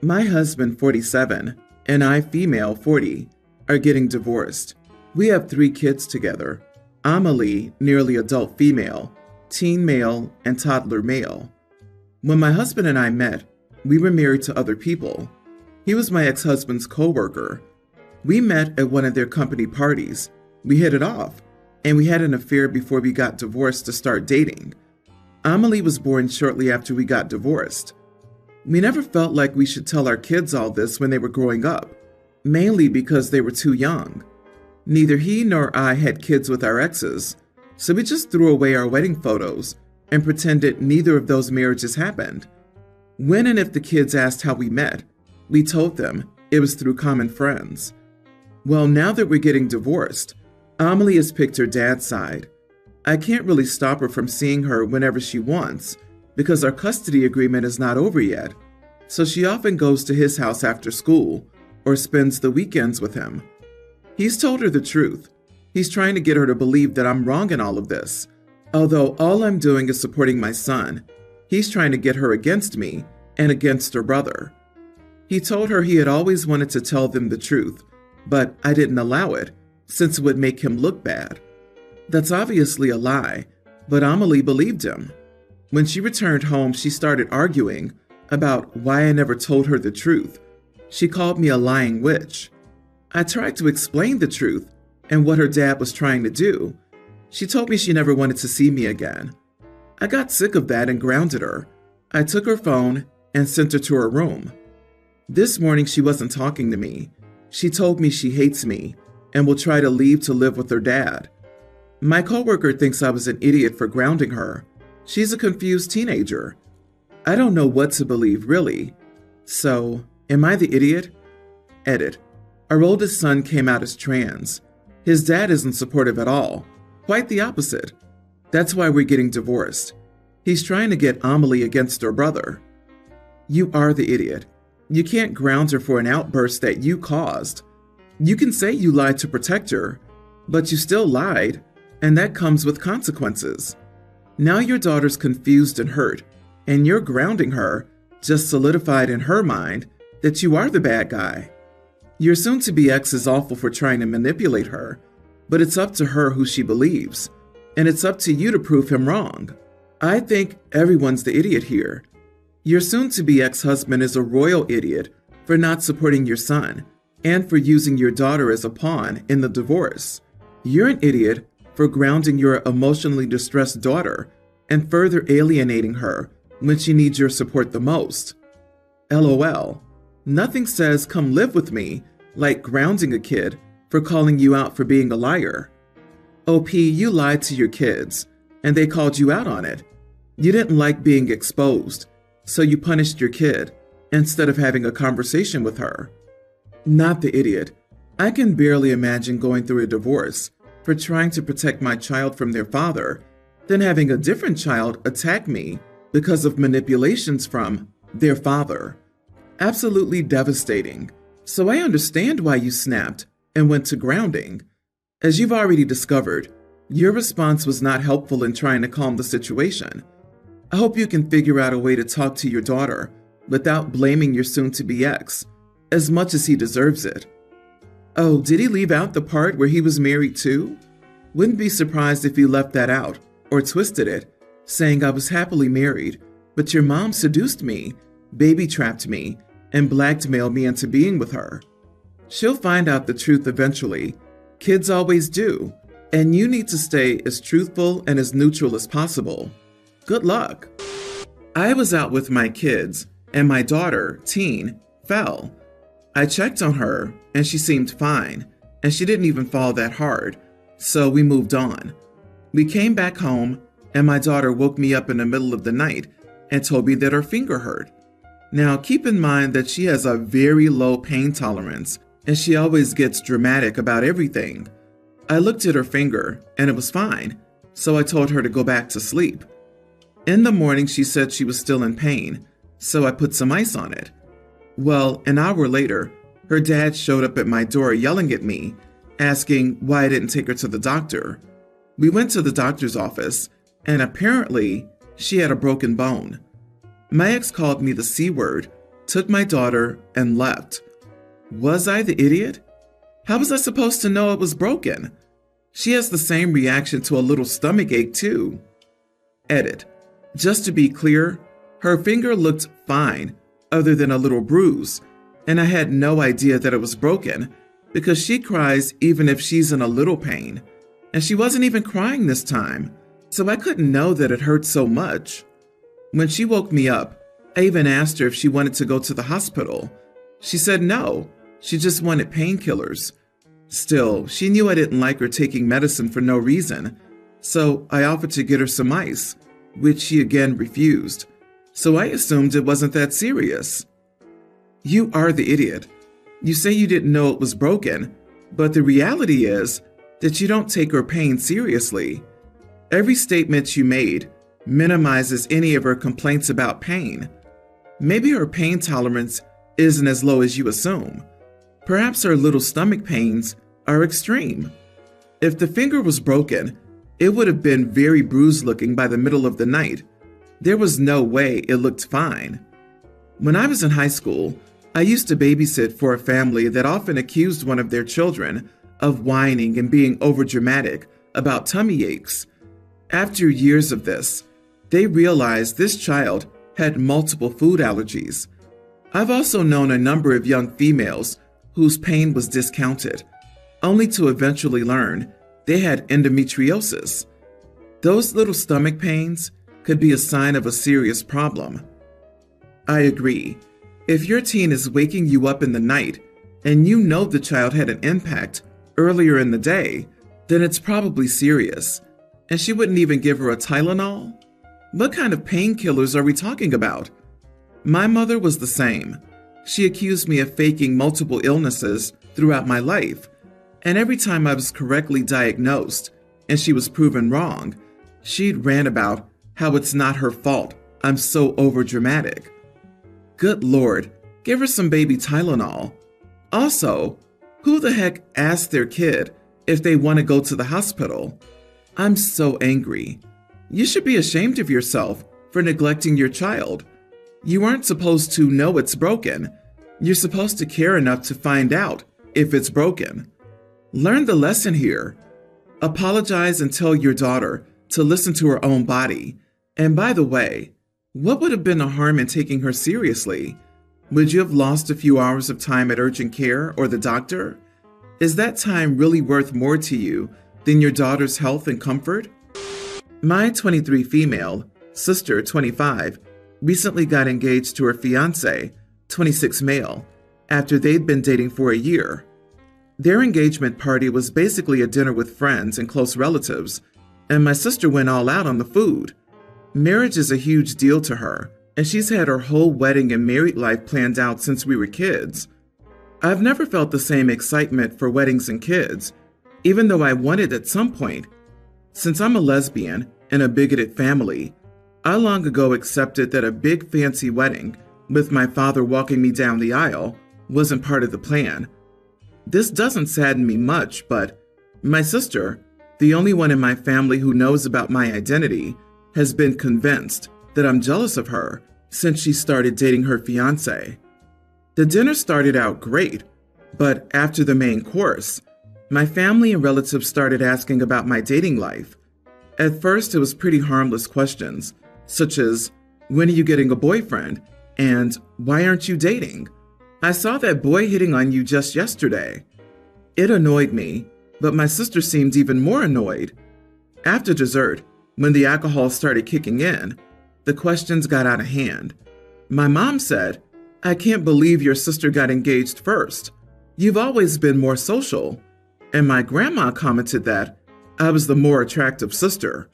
My husband, 47, and I, female, 40, are getting divorced. We have 3 kids together. Amelie, nearly adult female, teen male, and toddler male. When my husband and I met, we were married to other people. He was my ex-husband's co-worker. We met at one of their company parties. We hit it off, and we had an affair before we got divorced to start dating. Amelie was born shortly after we got divorced. We never felt like we should tell our kids all this when they were growing up, mainly because they were too young. Neither he nor I had kids with our exes, so we just threw away our wedding photos and pretended neither of those marriages happened. When and if the kids asked how we met, we told them it was through common friends. Well, now that we're getting divorced, Amelie has picked her dad's side. I can't really stop her from seeing her whenever she wants because our custody agreement is not over yet, so she often goes to his house after school or spends the weekends with him. He's told her the truth. He's trying to get her to believe that I'm wrong in all of this. Although all I'm doing is supporting my son, he's trying to get her against me and against her brother. He told her he had always wanted to tell them the truth, but I didn't allow it since it would make him look bad. That's obviously a lie, but Amelie believed him. When she returned home, she started arguing about why I never told her the truth. She called me a lying witch. I tried to explain the truth and what her dad was trying to do. She told me she never wanted to see me again. I got sick of that and grounded her. I took her phone and sent her to her room. This morning she wasn't talking to me. She told me she hates me and will try to leave to live with her dad. My coworker thinks I was an idiot for grounding her. She's a confused teenager. I don't know what to believe, really. So, am I the idiot? Edit. Our oldest son came out as trans. His dad isn't supportive at all. Quite the opposite. That's why we're getting divorced. He's trying to get Amelie against her brother. You are the idiot. You can't ground her for an outburst that you caused. You can say you lied to protect her, but you still lied, and that comes with consequences. Now your daughter's confused and hurt, and you're grounding her just solidified in her mind that you are the bad guy. Your soon-to-be ex is awful for trying to manipulate her, but it's up to her who she believes, and it's up to you to prove him wrong. I think everyone's the idiot here. Your soon-to-be ex-husband is a royal idiot for not supporting your son and for using your daughter as a pawn in the divorce. You're an idiot for grounding your emotionally distressed daughter and further alienating her when she needs your support the most. LOL. Nothing says come live with me like grounding a kid for calling you out for being a liar. OP, you lied to your kids, and they called you out on it. You didn't like being exposed, so you punished your kid instead of having a conversation with her. Not the idiot. I can barely imagine going through a divorce for trying to protect my child from their father, then having a different child attack me because of manipulations from their father. Absolutely devastating. So I understand why you snapped and went to grounding. As you've already discovered, your response was not helpful in trying to calm the situation. I hope you can figure out a way to talk to your daughter without blaming your soon-to-be ex, as much as he deserves it. Oh, did he leave out the part where he was married too? Wouldn't be surprised if he left that out or twisted it, saying I was happily married, but your mom seduced me, baby-trapped me, and blackmailed me into being with her. She'll find out the truth eventually. Kids always do, and you need to stay as truthful and as neutral as possible. Good luck. I was out with my kids, and my daughter, teen, fell. I checked on her, and she seemed fine, and she didn't even fall that hard, so we moved on. We came back home, and my daughter woke me up in the middle of the night and told me that her finger hurt. Now, keep in mind that she has a very low pain tolerance, and she always gets dramatic about everything. I looked at her finger, and it was fine, so I told her to go back to sleep. In the morning, she said she was still in pain, so I put some ice on it. Well, an hour later, her dad showed up at my door yelling at me, asking why I didn't take her to the doctor. We went to the doctor's office, and apparently, she had a broken bone. My ex called me the C word, took my daughter, and left. Was I the idiot? How was I supposed to know it was broken? She has the same reaction to a little stomach ache too. Edit. Just to be clear, her finger looked fine, other than a little bruise, and I had no idea that it was broken because she cries even if she's in a little pain, and she wasn't even crying this time, so I couldn't know that it hurt so much. When she woke me up, I even asked her if she wanted to go to the hospital. She said no, she just wanted painkillers. Still, she knew I didn't like her taking medicine for no reason, so I offered to get her some ice, which she again refused. So I assumed it wasn't that serious. You are the idiot. You say you didn't know it was broken, but the reality is that you don't take her pain seriously. Every statement you made minimizes any of her complaints about pain. Maybe her pain tolerance isn't as low as you assume. Perhaps her little stomach pains are extreme. If the finger was broken, it would have been very bruised looking by the middle of the night. There was no way it looked fine. When I was in high school, I used to babysit for a family that often accused one of their children of whining and being overdramatic about tummy aches. After years of this, they realized this child had multiple food allergies. I've also known a number of young females whose pain was discounted, only to eventually learn they had endometriosis. Those little stomach pains could be a sign of a serious problem. I agree. If your teen is waking you up in the night and you know the child had an impact earlier in the day, then it's probably serious. And she wouldn't even give her a Tylenol? What kind of painkillers are we talking about? My mother was the same. She accused me of faking multiple illnesses throughout my life, and every time I was correctly diagnosed and she was proven wrong, she'd rant about how it's not her fault I'm so overdramatic. Good Lord, give her some baby Tylenol. Also, who the heck asked their kid if they want to go to the hospital? I'm so angry. You should be ashamed of yourself for neglecting your child. You aren't supposed to know it's broken. You're supposed to care enough to find out if it's broken. Learn the lesson here. Apologize and tell your daughter to listen to her own body. And by the way, what would have been a harm in taking her seriously? Would you have lost a few hours of time at urgent care or the doctor? Is that time really worth more to you than your daughter's health and comfort? My 23 female, sister 25, recently got engaged to her fiancé, 26 male, after they'd been dating for a year. Their engagement party was basically a dinner with friends and close relatives, and my sister went all out on the food. Marriage is a huge deal to her, and she's had her whole wedding and married life planned out since we were kids. I've never felt the same excitement for weddings and kids, even though I wanted at some point. Since I'm a lesbian in a bigoted family, I long ago accepted that a big fancy wedding, with my father walking me down the aisle, wasn't part of the plan. This doesn't sadden me much, but my sister, the only one in my family who knows about my identity, has been convinced that I'm jealous of her since she started dating her fiancé. The dinner started out great, but after the main course, my family and relatives started asking about my dating life. At first, it was pretty harmless questions, such as, when are you getting a boyfriend? And why aren't you dating? I saw that boy hitting on you just yesterday. It annoyed me, but my sister seemed even more annoyed. After dessert, when the alcohol started kicking in, the questions got out of hand. My mom said, I can't believe your sister got engaged first. You've always been more social. And my grandma commented that I was the more attractive sister.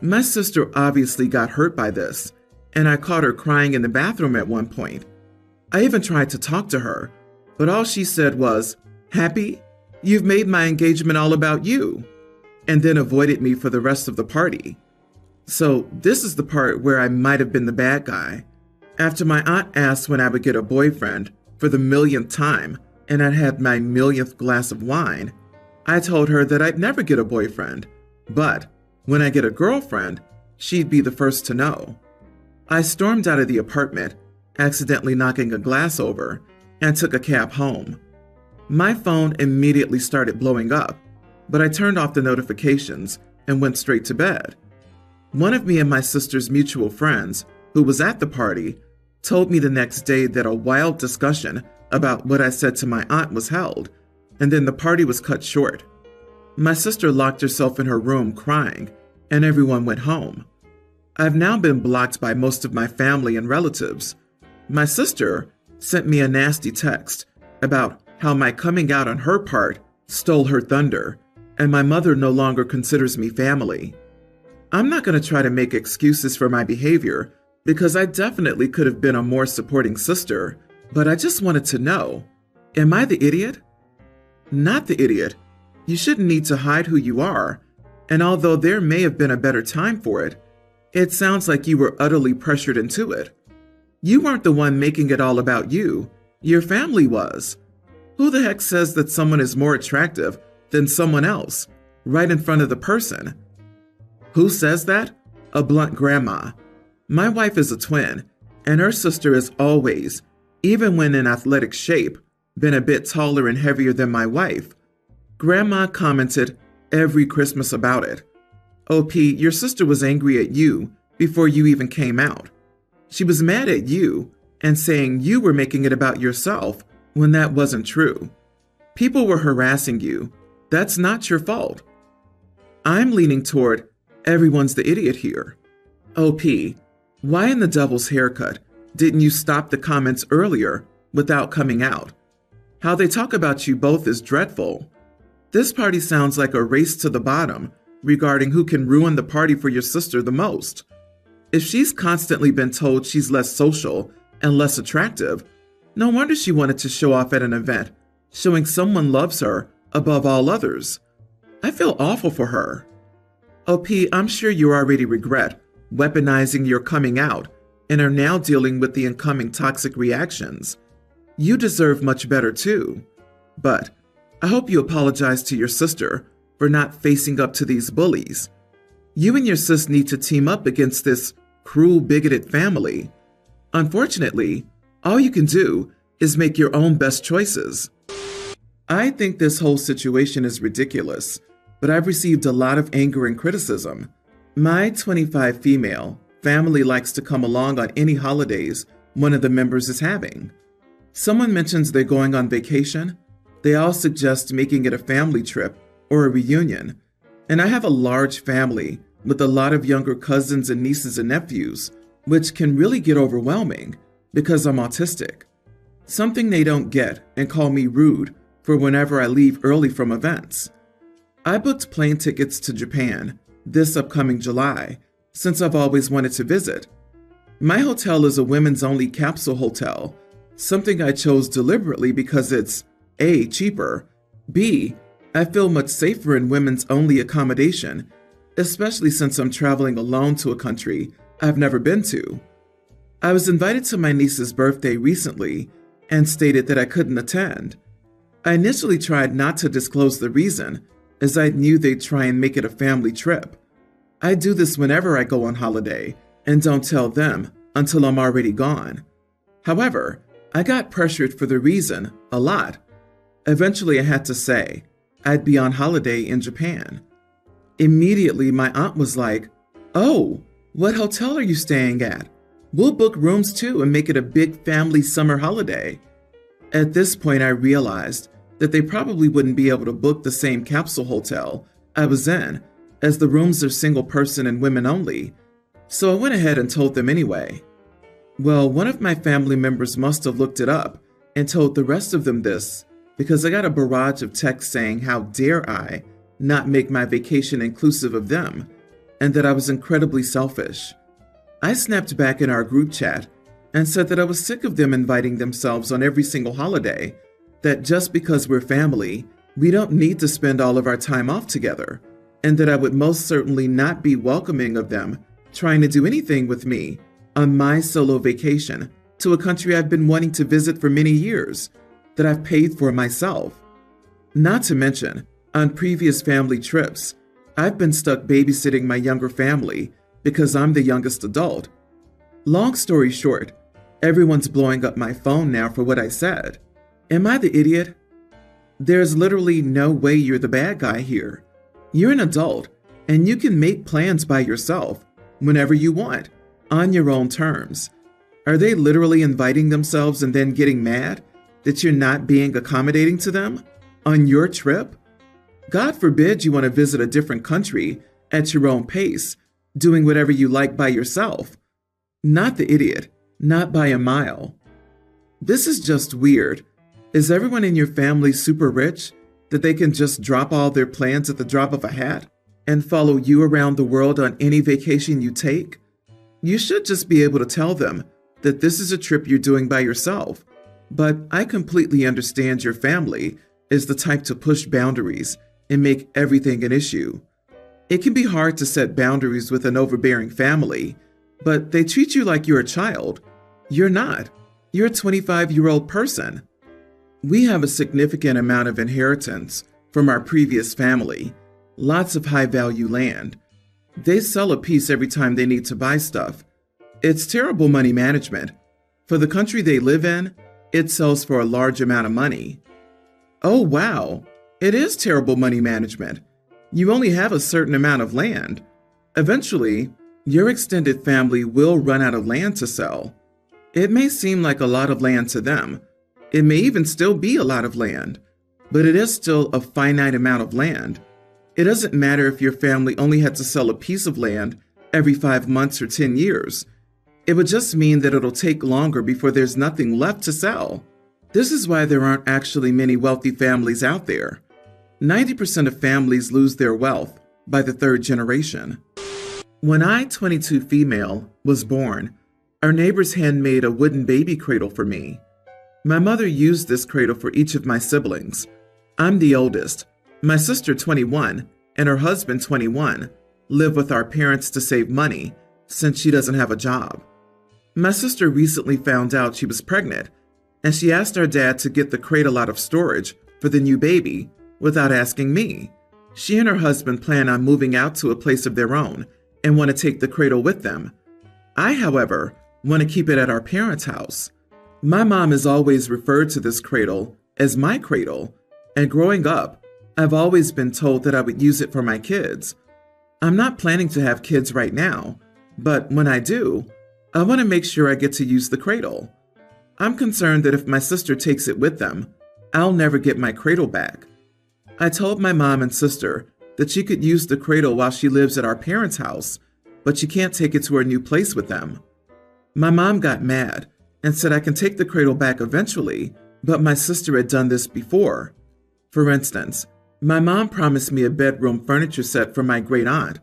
My sister obviously got hurt by this, and I caught her crying in the bathroom at one point. I even tried to talk to her, but all she said was, Happy? You've made my engagement all about you, and then avoided me for the rest of the party. So this is the part where I might have been the bad guy. After my aunt asked when I would get a boyfriend for the millionth time, and I'd had my millionth glass of wine, I told her that I'd never get a boyfriend, but when I get a girlfriend, she'd be the first to know. I stormed out of the apartment, accidentally knocking a glass over, and took a cab home. My phone immediately started blowing up, but I turned off the notifications and went straight to bed. One of me and my sister's mutual friends, who was at the party, told me the next day that a wild discussion about what I said to my aunt was held, and then the party was cut short. My sister locked herself in her room crying, and everyone went home. I've now been blocked by most of my family and relatives. My sister sent me a nasty text about how my coming out on her part stole her thunder, and my mother no longer considers me family. I'm not going to try to make excuses for my behavior because I definitely could have been a more supporting sister, but I just wanted to know, am I the idiot? Not the idiot. You shouldn't need to hide who you are, and although there may have been a better time for it, it sounds like you were utterly pressured into it. You weren't the one making it all about you. Your family was. Who the heck says that someone is more attractive than someone else, right in front of the person? Who says that? A blunt grandma. My wife is a twin, and her sister has always, even when in athletic shape, been a bit taller and heavier than my wife. Grandma commented every Christmas about it. OP, your sister was angry at you before you even came out. She was mad at you and saying you were making it about yourself when that wasn't true. People were harassing you. That's not your fault. I'm leaning toward everyone's the idiot here. OP, why in the devil's haircut didn't you stop the comments earlier without coming out? How they talk about you both is dreadful. This party sounds like a race to the bottom regarding who can ruin the party for your sister the most. If she's constantly been told she's less social and less attractive, no wonder she wanted to show off at an event, showing someone loves her above all others. I feel awful for her. OP, I'm sure you already regret weaponizing your coming out and are now dealing with the incoming toxic reactions. You deserve much better too. But I hope you apologize to your sister for not facing up to these bullies. You and your sis need to team up against this cruel, bigoted family. Unfortunately, all you can do is make your own best choices. I think this whole situation is ridiculous, but I've received a lot of anger and criticism. My 25 female family likes to come along on any holidays one of the members is having. Someone mentions they're going on vacation. They all suggest making it a family trip or a reunion. And I have a large family with a lot of younger cousins and nieces and nephews, which can really get overwhelming because I'm autistic. Something they don't get and call me rude for whenever I leave early from events. I booked plane tickets to Japan this upcoming July since I've always wanted to visit. My hotel is a women's only capsule hotel, something I chose deliberately because it's A, cheaper, B, I feel much safer in women's only accommodation, especially since I'm traveling alone to a country I've never been to. I was invited to my niece's birthday recently and stated that I couldn't attend. I initially tried not to disclose the reason, as I knew they'd try and make it a family trip. I do this whenever I go on holiday and don't tell them until I'm already gone. However, I got pressured for the reason a lot. Eventually, I had to say I'd be on holiday in Japan. Immediately, my aunt was like, "Oh, what hotel are you staying at? We'll book rooms too and make it a big family summer holiday." At this point, I realized that they probably wouldn't be able to book the same capsule hotel I was in, as the rooms are single person and women only. So I went ahead and told them anyway. Well, one of my family members must have looked it up and told the rest of them this, because I got a barrage of texts saying how dare I not make my vacation inclusive of them, and that I was incredibly selfish. I snapped back in our group chat and said that I was sick of them inviting themselves on every single holiday, that just because we're family, we don't need to spend all of our time off together, and that I would most certainly not be welcoming of them trying to do anything with me on my solo vacation to a country I've been wanting to visit for many years, that I've paid for myself. Not to mention, on previous family trips, I've been stuck babysitting my younger family because I'm the youngest adult. Long story short, Everyone's blowing up my phone now for what I said. Am I the idiot? There's literally no way you're the bad guy here. You're an adult, and you can make plans by yourself, whenever you want, on your own terms. Are they literally inviting themselves and then getting mad that you're not being accommodating to them on your trip? God forbid you want to visit a different country at your own pace, doing whatever you like by yourself. Not the idiot, not by a mile. This is just weird. Is everyone in your family super rich that they can just drop all their plans at the drop of a hat and follow you around the world on any vacation you take? You should just be able to tell them that this is a trip you're doing by yourself. But I completely understand your family is the type to push boundaries and make everything an issue. It can be hard to set boundaries with an overbearing family, but they treat you like you're a child. You're not. You're a 25-year-old person. We have a significant amount of inheritance from our previous family, lots of high-value land. They sell a piece every time they need to buy stuff. It's terrible money management. For the country they live in, it sells for a large amount of money. Oh wow, it is terrible money management. You only have a certain amount of land. Eventually, your extended family will run out of land to sell. It may seem like a lot of land to them. It may even still be a lot of land, but it is still a finite amount of land. It doesn't matter if your family only had to sell a piece of land every 5 months or 10 years. It would just mean that it'll take longer before there's nothing left to sell. This is why there aren't actually many wealthy families out there. 90% of families lose their wealth by the third generation. When I, 22 female, was born, our neighbor's hen made a wooden baby cradle for me. My mother used this cradle for each of my siblings. I'm the oldest. My sister, 21, and her husband, 21, live with our parents to save money since she doesn't have a job. My sister recently found out she was pregnant, and she asked our dad to get the cradle out of storage for the new baby without asking me. She and her husband plan on moving out to a place of their own and want to take the cradle with them. I, however, want to keep it at our parents' house. My mom has always referred to this cradle as my cradle, and growing up, I've always been told that I would use it for my kids. I'm not planning to have kids right now, but when I do, I want to make sure I get to use the cradle. I'm concerned that if my sister takes it with them, I'll never get my cradle back. I told my mom and sister that she could use the cradle while she lives at our parents' house, but she can't take it to her new place with them. My mom got mad and said I can take the cradle back eventually, but my sister had done this before. For instance, my mom promised me a bedroom furniture set from my great aunt.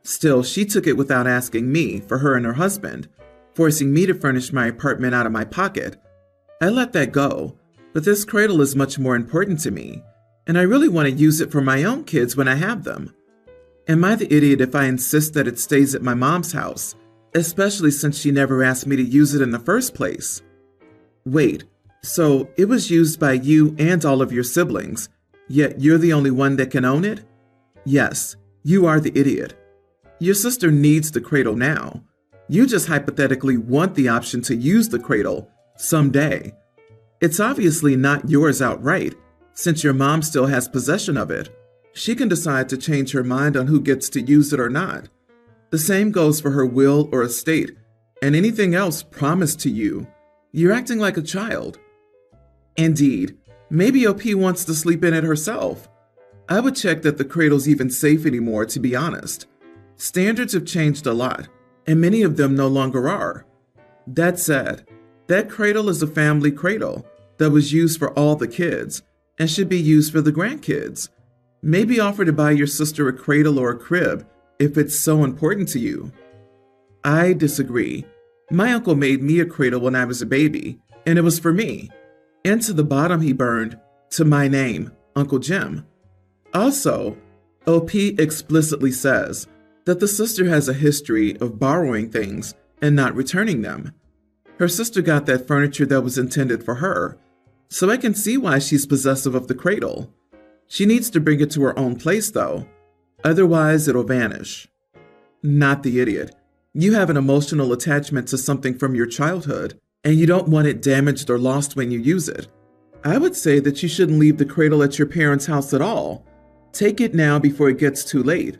Still, she took it without asking me for her and her husband, forcing me to furnish my apartment out of my pocket. I let that go, but this cradle is much more important to me, and I really want to use it for my own kids when I have them. Am I the idiot if I insist that it stays at my mom's house, especially since she never asked me to use it in the first place? Wait, so it was used by you and all of your siblings, yet you're the only one that can own it? Yes, you are the idiot. Your sister needs the cradle now. You just hypothetically want the option to use the cradle someday. It's obviously not yours outright, since your mom still has possession of it. She can decide to change her mind on who gets to use it or not. The same goes for her will or estate, and anything else promised to you. You're acting like a child. Indeed, maybe OP wants to sleep in it herself. I would check that the cradle's even safe anymore, to be honest. Standards have changed a lot, and many of them no longer are. That said, that cradle is a family cradle that was used for all the kids and should be used for the grandkids. Maybe offer to buy your sister a cradle or a crib if it's so important to you. I disagree. My uncle made me a cradle when I was a baby, and it was for me. And to the bottom he burned, to my name, Uncle Jim. Also, OP explicitly says that the sister has a history of borrowing things and not returning them. Her sister got that furniture that was intended for her, so I can see why she's possessive of the cradle. She needs to bring it to her own place, though. Otherwise, it'll vanish. Not the idiot. You have an emotional attachment to something from your childhood. and you don't want it damaged or lost when you use it. I would say that you shouldn't leave the cradle at your parents' house at all. Take it now before it gets too late.